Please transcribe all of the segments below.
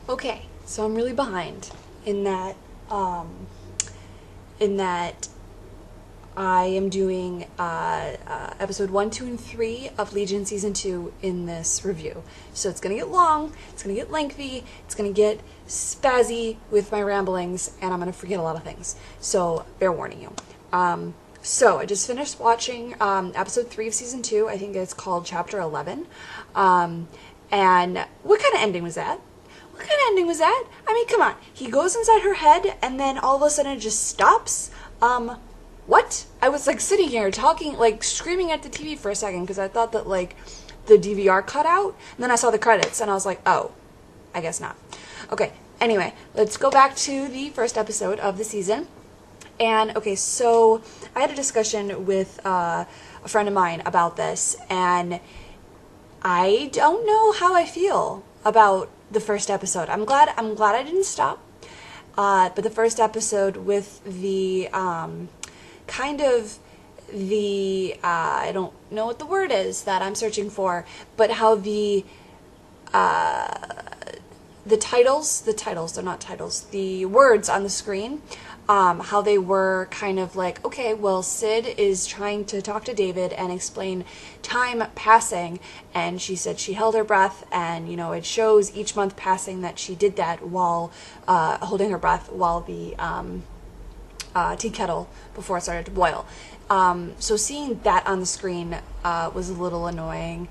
Okay, so I'm really behind in that um, in that I am doing episode 1, 2, and 3 of Legion Season 2 in this review. So it's going to get long, it's going to get lengthy, it's going to get spazzy with my ramblings, and I'm going to forget a lot of things. So, fair warning you. So, I just finished watching episode 3 of Season 2. I think it's called Chapter 11. And what kind of ending was that? What kind of ending was that? I mean, come on. He goes inside her head, and then all of a sudden it just stops. What? I was like sitting here talking, like screaming at the TV for a second because I thought that like the DVR cut out. And then I saw the credits and I was like, oh, I guess not. Okay, anyway, let's go back to the first episode of the season. And okay, so I had a discussion with a friend of mine about this, and I don't know how I feel about the first episode. I'm glad I didn't stop. But the first episode with the kind of the I don't know what the word is that I'm searching for, but how the titles, they're not titles, the words on the screen, how they were kind of like, okay, well, Sid is trying to talk to David and explain time passing, and she said she held her breath, and, you know, it shows each month passing that she did that while holding her breath while the tea kettle before it started to boil. So seeing that on the screen was a little annoying.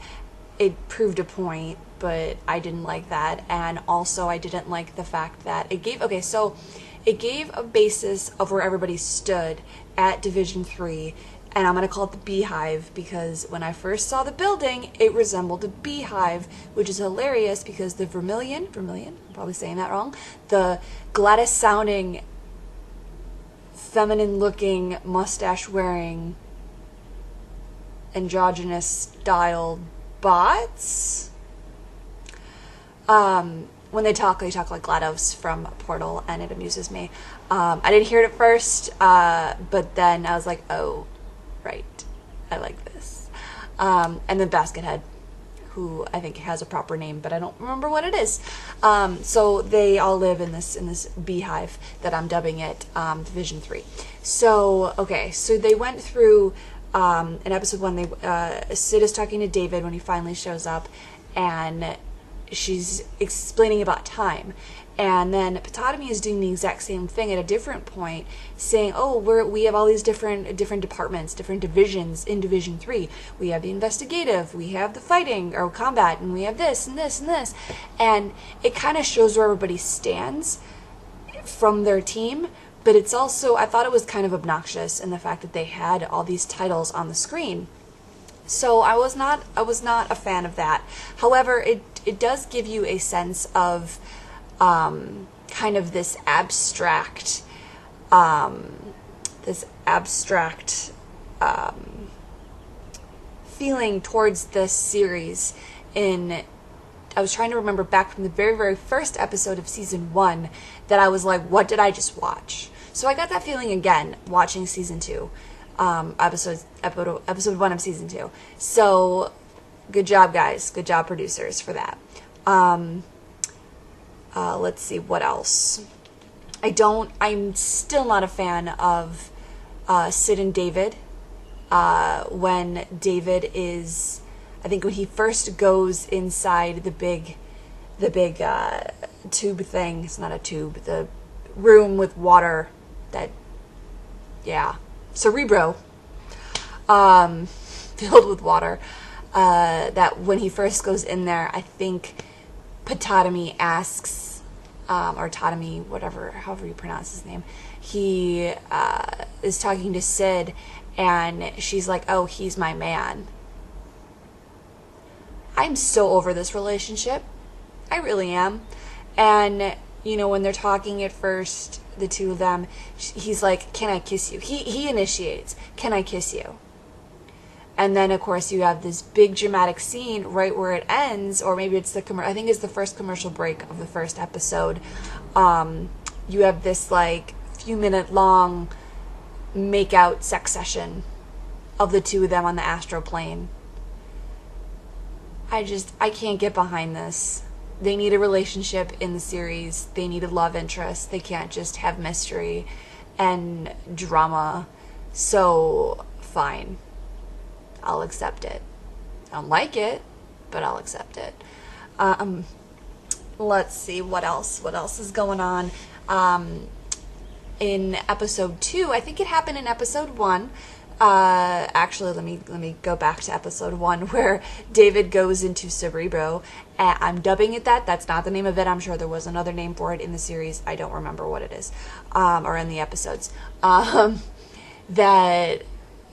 It proved a point, but I didn't like that, and also I didn't like the fact that it gave a basis of where everybody stood at Division 3, and I'm going to call it the Beehive because when I first saw the building, it resembled a beehive, which is hilarious because the Vermilion, I'm probably saying that wrong, the Gladys-sounding, feminine-looking, mustache-wearing, androgynous-style bots. When they talk like GLaDOS from Portal, and it amuses me. I didn't hear it at first, but then I was like, oh, right, I like this. And then Baskethead, who I think has a proper name, but I don't remember what it is. So they all live in this beehive that I'm dubbing it Division 3. So, okay, so they went through, in episode 1, Sid is talking to David when he finally shows up, and she's explaining about time, and then Potatomy is doing the exact same thing at a different point, saying, oh, we have all these different departments, different divisions in Division 3. We have the investigative, we have the fighting or combat, and we have this and this and this, and it kind of shows where everybody stands from their team. But it's also, I thought it was kind of obnoxious in the fact that they had all these titles on the screen. So I was not a fan of that. However, it does give you a sense of kind of this abstract feeling towards this series. I was trying to remember back from the very, very first episode of season 1 that I was like, what did I just watch? So I got that feeling again watching season 2. Episode 1 of season 2. So good job, guys. Good job, producers, for that. Let's see what else. I'm still not a fan of Sid and David. When David is, I think when he first goes inside the big tube thing. It's not a tube. The room with water. Cerebro, filled with water, that when he first goes in there, I think Potatomy asks, or Totomy, however you pronounce his name, he is talking to Sid, and she's like, oh, he's my man. I'm so over this relationship. I really am. And, you know, when they're talking at first, the two of them, he's like, can I kiss you? He initiates, can I kiss you? And then, of course, you have this big dramatic scene right where it ends, or maybe it's I think it's the first commercial break of the first episode. You have this, like, few-minute long make-out sex session of the two of them on the astral plane. I can't get behind this. they need a relationship in the series. They need a love interest. They can't just have mystery and drama. So, fine. I'll accept it. I don't like it, but I'll accept it. Let's see, what else? What else is going on? In episode 2, I think it happened in episode 1. Actually, let me go back to episode 1 where David goes into Cerebro. I'm dubbing it that. That's not the name of it. I'm sure there was another name for it in the series. I don't remember what it is, or in the episodes. That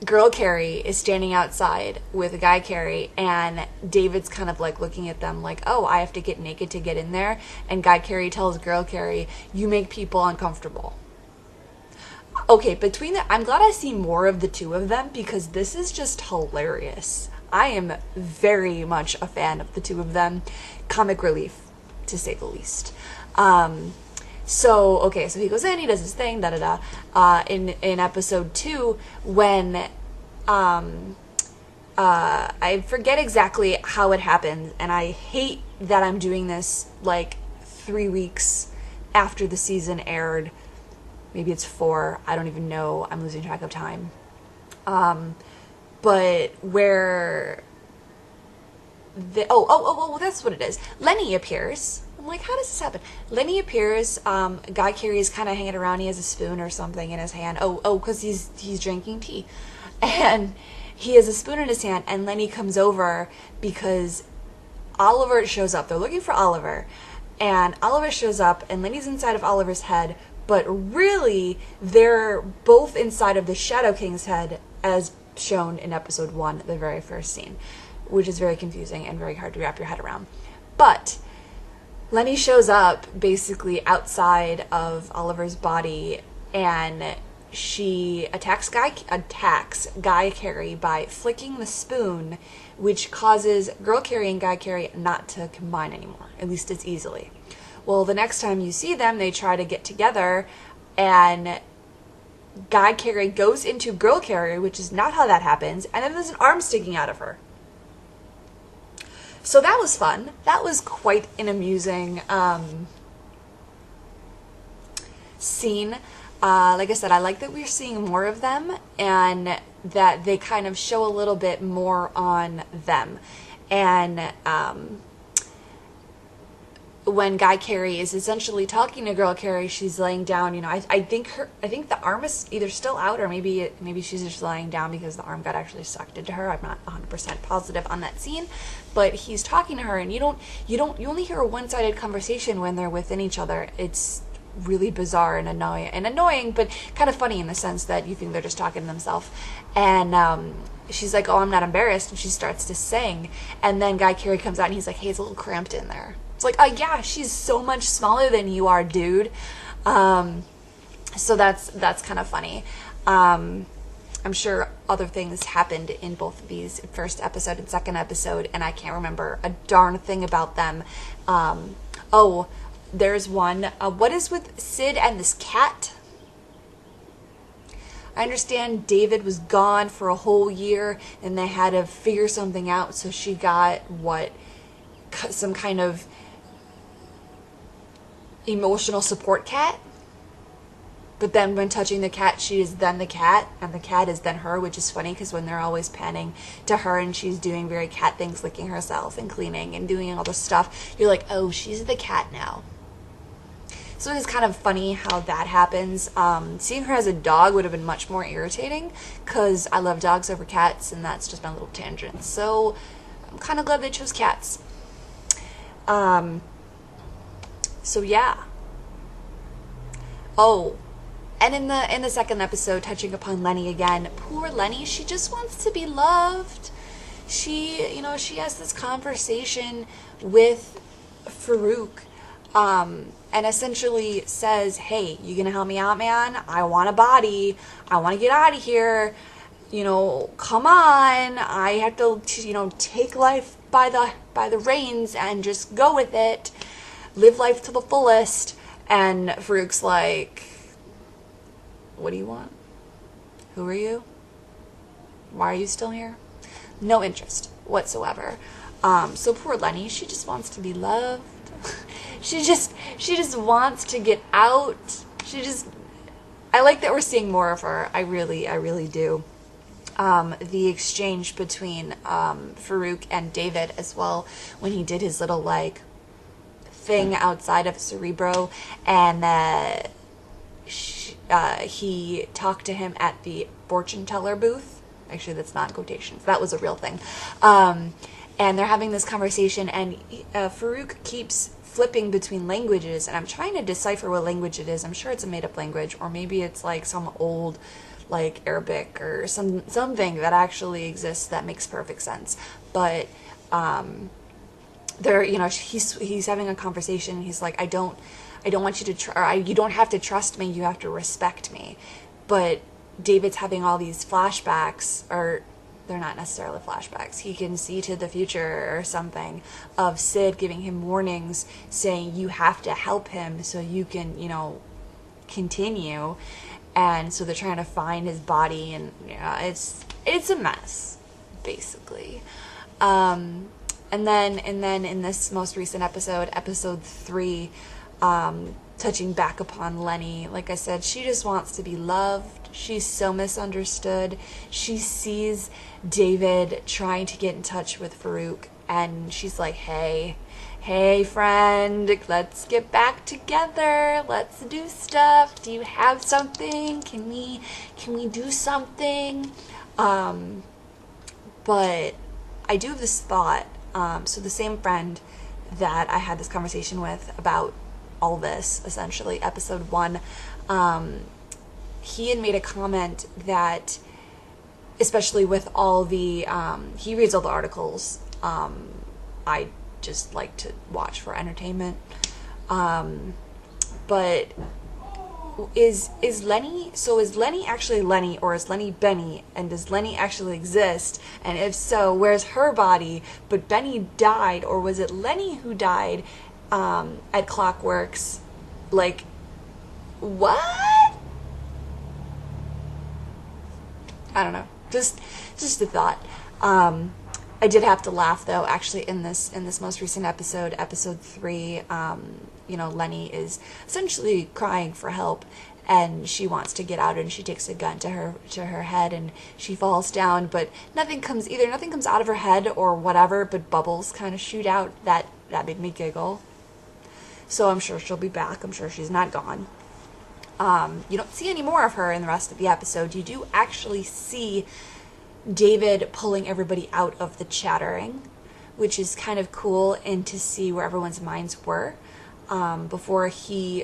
girl Carrie is standing outside with a guy Carrie, and David's kind of like looking at them like, oh, I have to get naked to get in there. And guy Carrie tells girl Carrie, you make people uncomfortable. Okay, I'm glad I see more of the two of them, because this is just hilarious. I am very much a fan of the two of them. Comic relief, to say the least. So he goes in, he does his thing, in episode 2, when, I forget exactly how it happened, and I hate that I'm doing this, like, 3 weeks after the season aired. Maybe it's 4. I don't even know. I'm losing track of time. But where that's what it is. Lenny appears. I'm like, how does this happen? Lenny appears. Guy Carey is kind of hanging around. He has a spoon or something in his hand. Because he's drinking tea, and he has a spoon in his hand. And Lenny comes over because Oliver shows up. They're looking for Oliver, and Oliver shows up, and Lenny's inside of Oliver's head. But really, they're both inside of the Shadow King's head, as shown in episode 1, the very first scene, which is very confusing and very hard to wrap your head around. But Lenny shows up basically outside of Oliver's body, and she attacks Guy Carey by flicking the spoon, which causes Girl Carey and Guy Carey not to combine anymore, at least as easily. Well, the next time you see them, they try to get together, and Guy Carey goes into Girl Carey, which is not how that happens, and then there's an arm sticking out of her. So that was fun. That was quite an amusing scene. Like I said, I like that we're seeing more of them, and that they kind of show a little bit more on them. And when Guy Carey is essentially talking to Girl Carey, she's laying down. I think the arm is either still out, or maybe she's just lying down because the arm got actually sucked into her. I'm not 100% positive on that scene, but he's talking to her, and you only hear a one-sided conversation when they're within each other. It's really bizarre and annoying, but kind of funny in the sense that you think they're just talking to themselves. And she's like, "Oh, I'm not embarrassed," and she starts to sing, and then Guy Carey comes out and he's like, "Hey, it's a little cramped in there." It's like, yeah, she's so much smaller than you are, dude. So that's kind of funny. I'm sure other things happened in both of these, first episode and second episode, and I can't remember a darn thing about them. There's one. What is with Sid and this cat? I understand David was gone for a whole year, and they had to figure something out, so she got, some kind of emotional support cat, but then when touching the cat, she is then the cat, and the cat is then her, which is funny because when they're always panning to her and she's doing very cat things, licking herself and cleaning and doing all this stuff, you're like, oh, she's the cat now. So it's kind of funny how that happens. Seeing her as a dog would have been much more irritating because I love dogs over cats, and that's just my little tangent. So I'm kind of glad they chose cats. So yeah. Oh, and in the second episode, touching upon Lenny again, poor Lenny, she just wants to be loved. She has this conversation with Farouk, and essentially says, hey, you gonna help me out, man? I want a body. I want to get out of here. Come on. I have to, take life by the reins and just go with it. Live life to the fullest. And Farouk's like, what do you want? Who are you? Why are you still here? No interest whatsoever. So poor Lenny, she just wants to be loved. she just wants to get out. I like that we're seeing more of her. I really do. The exchange between Farouk and David as well, when he did his little like thing outside of Cerebro, and he talked to him at the fortune teller booth. Actually, that's not in quotations. That was a real thing. And they're having this conversation, and Farouk keeps flipping between languages, and I'm trying to decipher what language it is. I'm sure it's a made-up language, or maybe it's like some old, like Arabic or something that actually exists that makes perfect sense. But they're, you know, he's having a conversation, and he's like, I don't want you to you don't have to trust me, you have to respect me. But David's having all these flashbacks, or they're not necessarily flashbacks. He can see to the future or something of Sid giving him warnings saying you have to help him so you can, you know, continue. And so they're trying to find his body, and you know, it's a mess, basically. And then in this most recent episode, episode 3, touching back upon Lenny, like I said, she just wants to be loved. She's so misunderstood. She sees David trying to get in touch with Farouk, and she's like, hey friend, let's get back together. Let's do stuff. Do you have something? Can we do something? But I do have this thought. So the same friend that I had this conversation with about all this, essentially, episode 1, he had made a comment that, especially with all the, he reads all the articles, I just like to watch for entertainment, but is Lenny actually Lenny, or is Lenny Benny, and does Lenny actually exist, and if so, where's her body? But Benny died, or was it Lenny who died at Clockworks? Like, what? I don't know, just a thought. I did have to laugh, though, actually, in this most recent episode, episode 3. You know, Lenny is essentially crying for help, and she wants to get out, and she takes a gun to her head, and she falls down, but nothing comes out of her head or whatever, but bubbles kind of shoot out. That made me giggle. So I'm sure she'll be back. I'm sure she's not gone. You don't see any more of her in the rest of the episode. You do actually see David pulling everybody out of the chattering, which is kind of cool, and to see where everyone's minds were before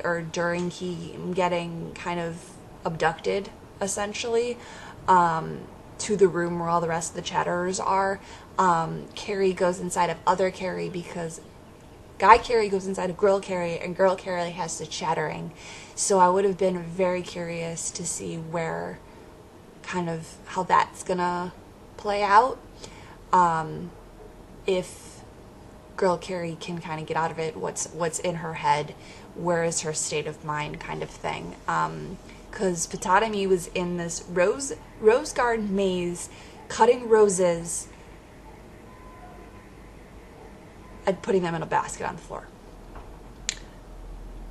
or during he getting kind of abducted, essentially, to the room where all the rest of the chatterers are. Carrie goes inside of other Carrie, because Guy Carrie goes inside of Girl Carrie, and Girl Carrie has the chattering. So I would have been very curious to see where, kind of how that's gonna play out. If Girl Carrie can kind of get out of it, what's in her head, where is her state of mind, kind of thing. Because Potatomy was in this rose garden maze, cutting roses and putting them in a basket on the floor.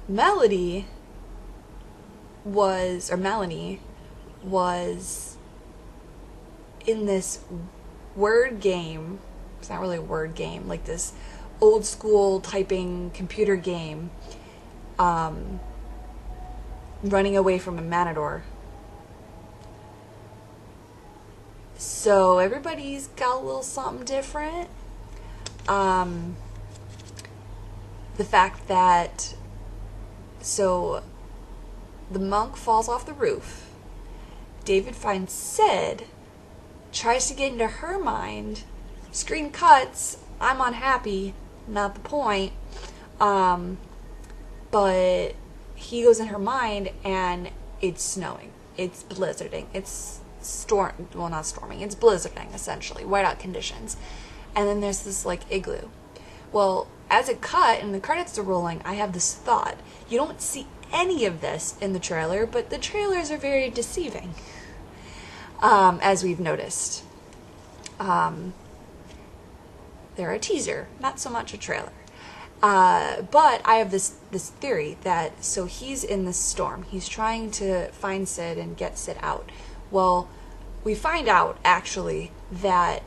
Melanie was in this word game. It's not really a word game, like this old school typing computer game, running away from a matador. So everybody's got a little something different. The fact that, so the monk falls off the roof, David finds Sid, tries to get into her mind, screen cuts, I'm unhappy, not the point, but he goes in her mind, and it's snowing, it's blizzarding, it's not storming, it's blizzarding, essentially, whiteout conditions, and then there's this, like, igloo. Well, as it cut and the credits are rolling, I have this thought. You don't see any of this in the trailer, but the trailers are very deceiving, as we've noticed. They're a teaser, not so much a trailer. But I have this theory that, so he's in this storm. He's trying to find Sid and get Sid out. Well, we find out, actually, that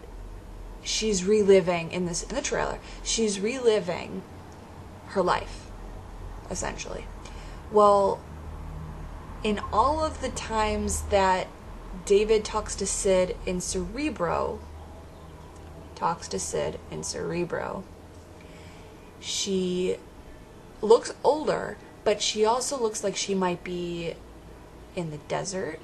she's reliving, in the trailer, she's reliving her life, essentially. Well, in all of the times that David talks to Sid in Cerebro, she looks older, but she also looks like she might be in the desert,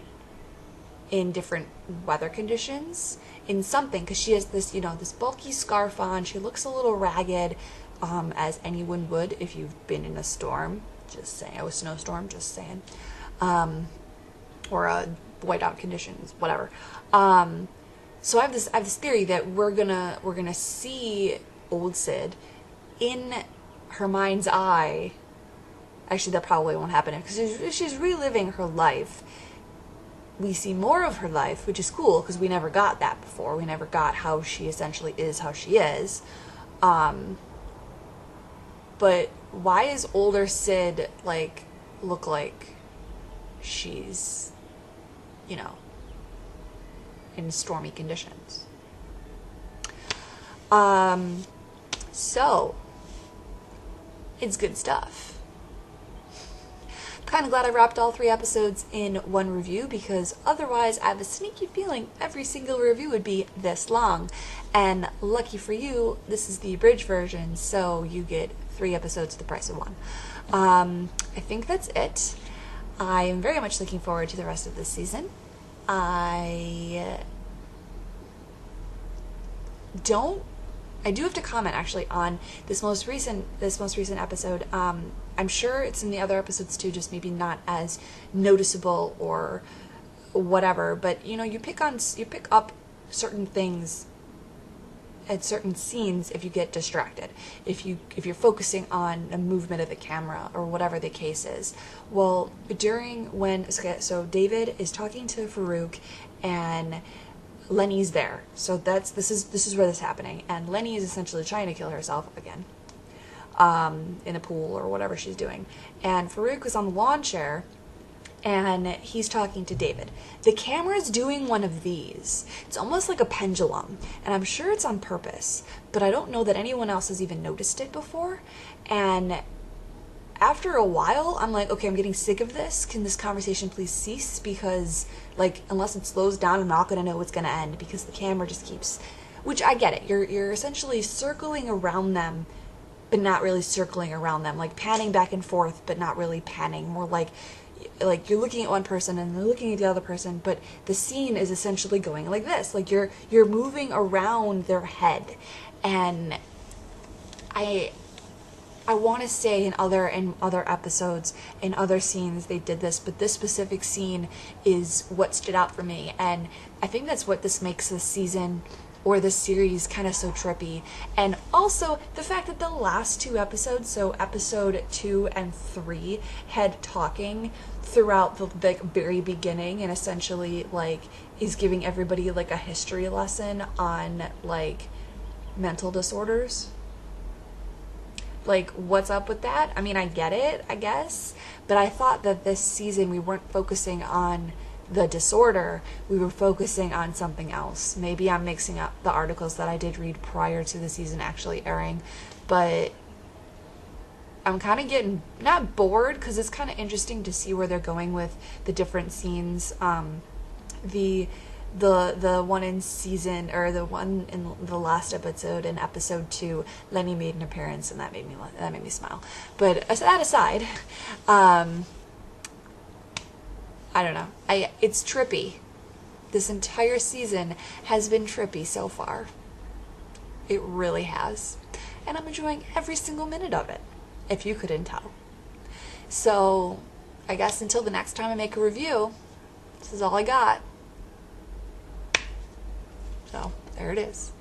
in different weather conditions, in something, because she has this, this bulky scarf on. She looks a little ragged, as anyone would if you've been in a storm. Just saying. A snowstorm, just saying. Or a whiteout conditions, whatever. So I have this theory that we're gonna see old Sid in her mind's eye. Actually, that probably won't happen, because if she's reliving her life, we see more of her life, which is cool, because we never got that before. We never got how she essentially is how she is. But why is older Sid, look like she's, in stormy conditions? So, it's good stuff. Kind of glad I wrapped all 3 episodes in one review, because otherwise I have a sneaky feeling every single review would be this long. And lucky for you, this is the abridged version, so you get 3 episodes at the price of 1. I think that's it. I am very much looking forward to the rest of this season. I do have to comment, actually, on this most recent episode. I'm sure it's in the other episodes too, just maybe not as noticeable or whatever. But you pick up certain things at certain scenes if you get distracted, if you're focusing on the movement of the camera or whatever the case is. Well, so David is talking to Farouk, and Lenny's there. So this is where this is happening, and Lenny is essentially trying to kill herself again, in a pool or whatever she's doing. And Farouk is on the lawn chair, and he's talking to David. The camera's doing one of these. It's almost like a pendulum, and I'm sure it's on purpose, but I don't know that anyone else has even noticed it before. And after a while, I'm like, okay, I'm getting sick of this. Can this conversation please cease? Because, unless it slows down, I'm not going to know it's going to end, because the camera just keeps... Which, I get it. You're essentially circling around them, but not really circling around them. Panning back and forth, but not really panning. More like you're looking at one person and they're looking at the other person, but the scene is essentially going like this. You're moving around their head. And I want to say in other episodes, in other scenes, they did this, but this specific scene is what stood out for me. And I think that's what this makes this season, or this series, kind of so trippy. And also the fact that the last 2 episodes, so episode 2 and 3, had talking throughout the very beginning, and essentially is giving everybody a history lesson on mental disorders. What's up with that? I mean, I get it, I guess, but I thought that this season we weren't focusing on the disorder, we were focusing on something else. Maybe I'm mixing up the articles that I did read prior to the season actually airing, but I'm kind of getting, not bored, because it's kind of interesting to see where they're going with the different scenes. The one in season, or the one in the last episode, in episode 2, Lenny made an appearance, and that made me smile. But that aside, I don't know. It's trippy. This entire season has been trippy so far. It really has. And I'm enjoying every single minute of it, if you couldn't tell. So, I guess until the next time I make a review, this is all I got. So, there it is.